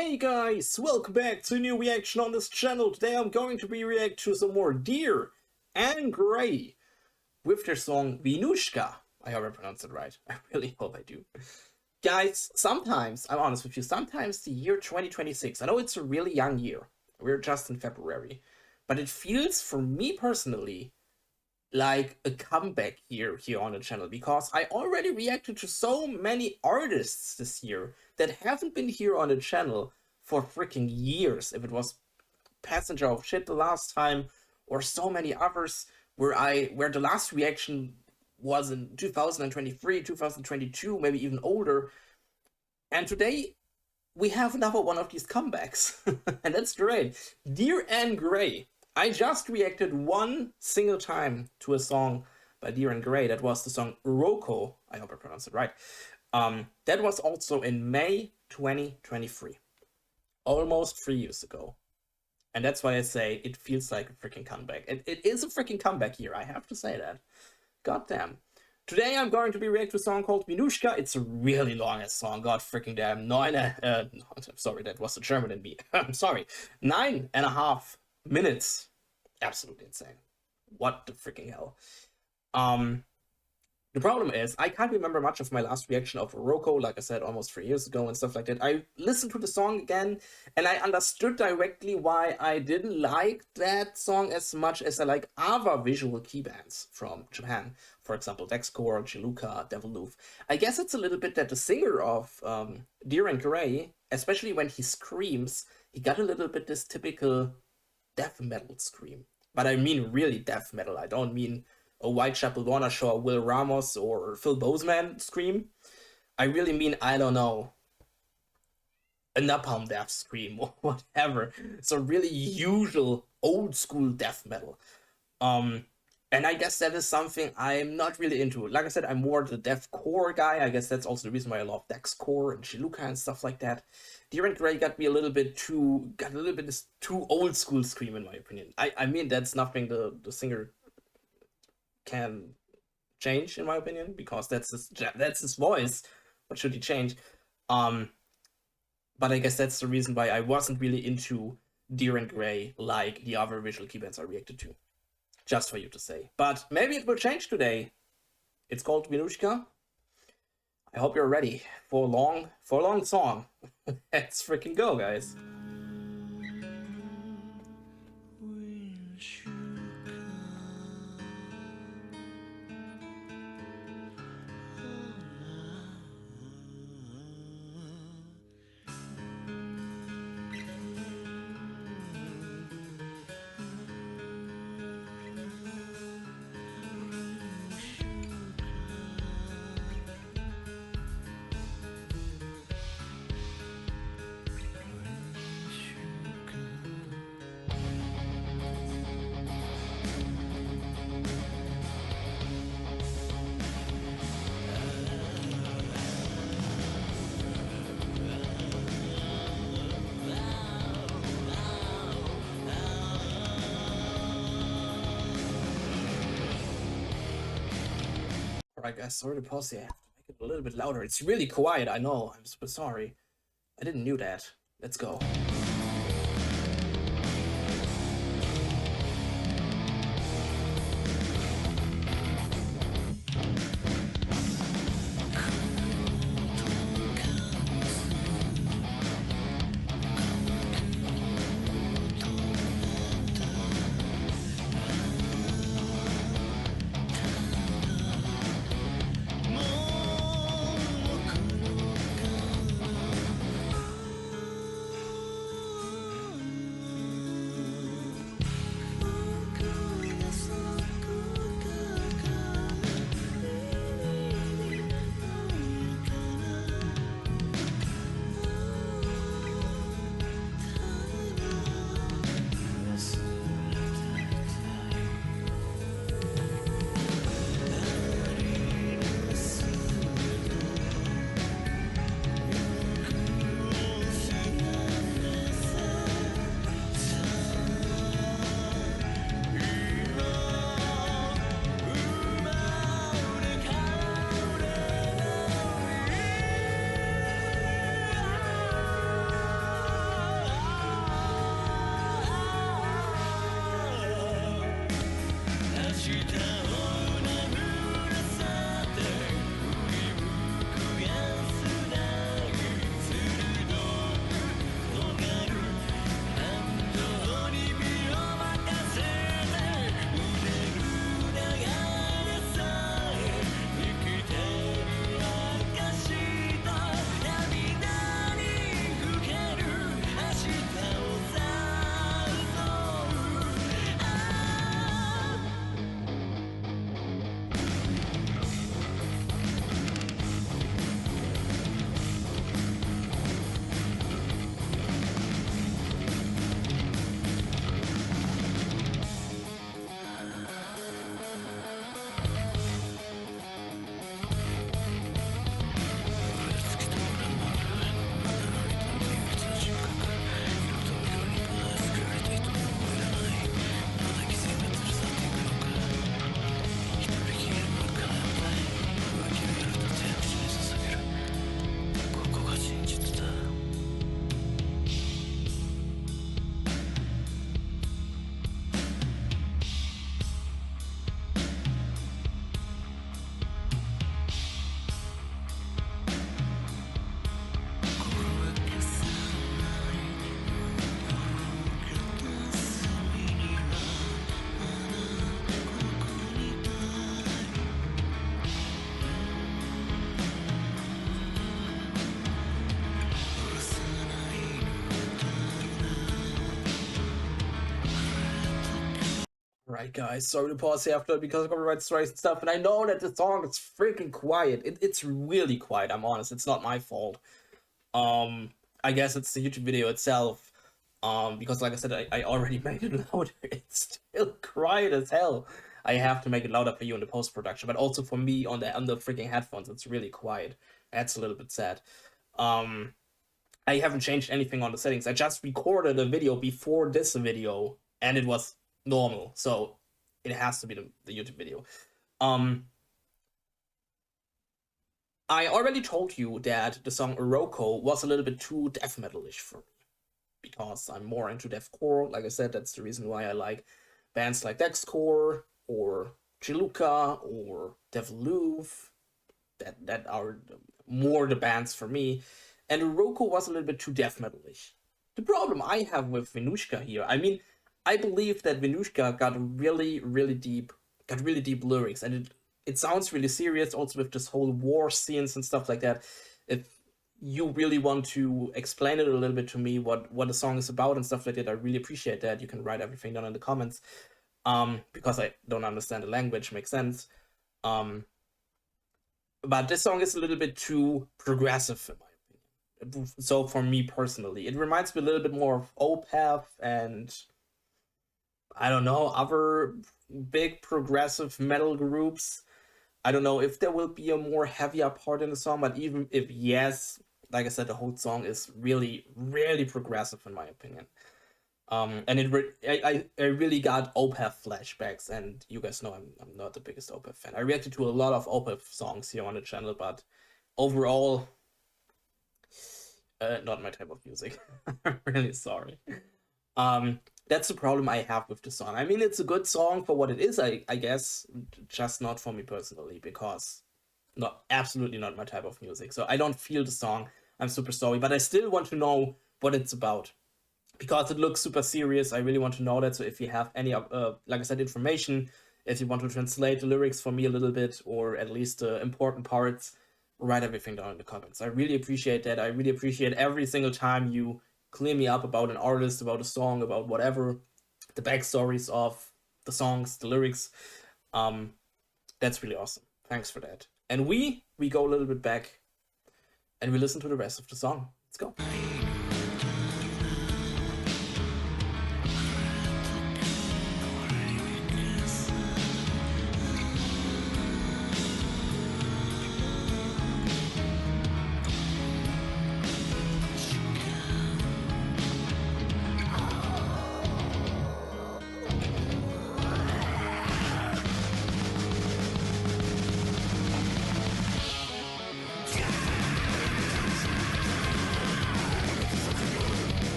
Hey guys, welcome back to a new reaction on this channel. Today I'm going to be react to some more Deer and Grey with their song Vinushka. I hope I pronounced it right. I really hope I do. Guys, sometimes, I'm honest with you, sometimes the year 2026, I know it's a really young year. We're just in February. But it feels, for me personally, like a comeback here on the channel, because I already reacted to so many artists this year that haven't been here on the channel for freaking years. If it was Passenger of Shit the last time, or so many others where the last reaction was in 2023, 2022, maybe even older. And today we have another one of these comebacks. And that's great. Deer and Grey. I just reacted one single time to a song by Deer and Grey. That was the song Roko. I hope I pronounced it right. That was also in May 2023. Almost 3 years ago. And that's why I say it feels like a freaking comeback. It is a freaking comeback here, I have to say that. God damn. Today I'm going to be reacting to a song called Vinushka. It's a really long ass song, god freaking damn. Sorry, that was the German in me. I'm sorry. 9.5 minutes. Absolutely insane. What the freaking hell. The problem is, I can't remember much of my last reaction of Roko, like I said, almost 3 years ago and stuff like that. I listened to the song again, and I understood directly why I didn't like that song as much as I like other visual key bands from Japan. For example, Dexcore, Chiluka, Deviloof. I guess it's a little bit that the singer of Deer and Grey, especially when he screams, he got a little bit this typical death metal scream. But I mean really death metal. I don't mean a Whitechapel, Lorna Shore, Will Ramos, or Phil Bozeman scream. I really mean, I don't know, a Napalm Death scream or whatever. So really usual old school death metal. And I guess that is something I'm not really into. Like I said, I'm more the deathcore guy. I guess that's also the reason why I love Dexcore and Chiluka and stuff like that. Deer and Grey got a little bit too old school scream, in my opinion. I mean, that's nothing the singer can change, in my opinion, because that's his voice. What should he change? But I guess that's the reason why I wasn't really into Deer and Grey like the other visual key bands I reacted to. Just for you to say. But maybe it will change today. It's called Vinushka. I hope you're ready for a long song. Let's freaking go, guys. Alright guys, sorry to pause here. I have to make it a little bit louder. It's really quiet, I know. I'm super sorry. I didn't know that. Let's go. Right, guys, sorry to pause here after because of copyright strikes and stuff, and I know that the song is freaking quiet. It's really quiet, I'm honest. It's not my fault. I guess it's the YouTube video itself. Because like I said, I already made it louder. It's still quiet as hell. I have to make it louder for you in the post-production, but also for me on the freaking headphones, it's really quiet. That's a little bit sad. I haven't changed anything on the settings. I just recorded a video before this video, and it was normal, so it has to be the YouTube video. I already told you that the song Iroko was a little bit too death metal-ish for me, because I'm more into deathcore. Like I said, that's the reason why I like bands like Dexcore or Chiluka or Devoluve. That are more the bands for me. And Iroko was a little bit too death metal-ish. The problem I have with Vinushka here, I mean, I believe that Vinushka got really deep lyrics, and it sounds really serious also with this whole war scenes and stuff like that. If you really want to explain it a little bit to me, what the song is about and stuff like that, I really appreciate that. You can write everything down in the comments, because I don't understand the language, makes sense. But this song is a little bit too progressive in my opinion. So for me personally, it reminds me a little bit more of Opeth and I don't know, other big progressive metal groups. I don't know if there will be a more heavier part in the song, but even if yes, like I said, the whole song is really progressive in my opinion. And I really got Opeth flashbacks, and you guys know I'm not the biggest Opeth fan. I reacted to a lot of Opeth songs here on the channel, but overall, not my type of music. I'm really sorry. That's the problem I have with the song. I mean, it's a good song for what it is, I guess, just not for me personally, because absolutely not my type of music. So I don't feel the song. I'm super sorry, but I still want to know what it's about, because it looks super serious. I really want to know that. So if you have any, like I said, information, if you want to translate the lyrics for me a little bit, or at least the important parts, write everything down in the comments. I really appreciate that. I really appreciate every single time you clear me up about an artist, about a song, about whatever, the backstories of the songs, the lyrics. That's really awesome. Thanks for that. And we go a little bit back and we listen to the rest of the song. Let's go.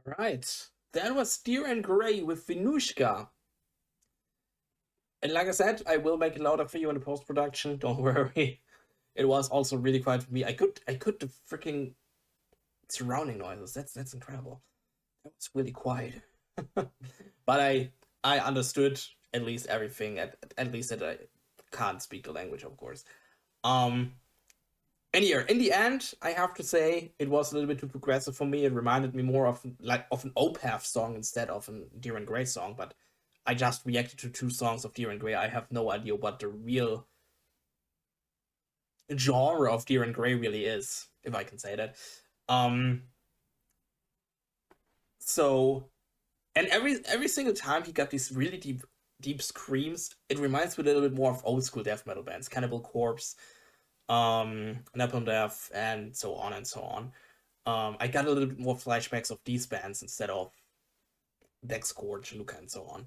Alright. That was Deer and Grey with Vinushka. And like I said, I will make it louder for you in the post-production, don't worry. It was also really quiet for me. I could the freaking surrounding noises. That's incredible. That was really quiet. But I understood at least everything, at least that I can't speak the language, of course. Um and here, in the end, I have to say it was a little bit too progressive for me. It reminded me more of of an Opeth song instead of a Deer and Grey song, but I just reacted to two songs of Deer and Grey. I have no idea what the real genre of Deer and Grey really is, if I can say that. Um so and every single time he got these really deep screams, it reminds me a little bit more of old school death metal bands, Cannibal Corpse, Napalm Death, and so on and so on. I got a little bit more flashbacks of these bands instead of Dex Scourge, Luca, and so on.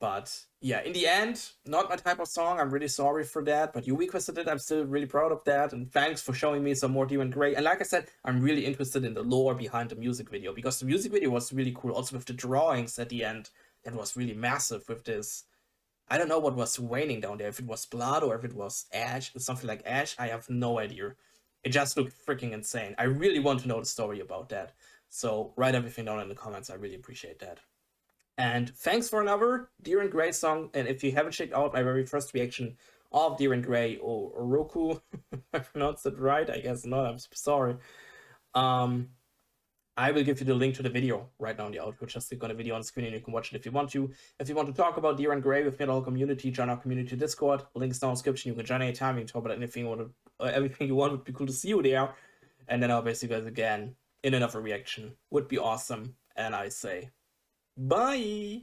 But yeah, in the end, not my type of song. I'm really sorry for that, but you requested it. I'm still really proud of that, and thanks for showing me some more Deer and Grey. And like I said, I'm really interested in the lore behind the music video, because the music video was really cool. Also with the drawings at the end, that was really massive with this. I don't know what was raining down there, if it was blood or if it was ash, something like ash. I have no idea. It just looked freaking insane. I really want to know the story about that. So write everything down in the comments. I really appreciate that. And thanks for another Deer and Grey song. And if you haven't checked out my very first reaction of Deer and Grey, or Roku, if I pronounced it right, I guess not, I'm sorry. I will give you the link to the video right now in the outro. Just click on the video on the screen and you can watch it if you want to. If you want to talk about Deer and Grey with me and the whole community, join our community Discord. Links down in the description. You can join anytime. You can talk about anything you want. Everything you want. Would be cool to see you there. And then I'll basically guys again in another reaction. Would be awesome. And I say bye.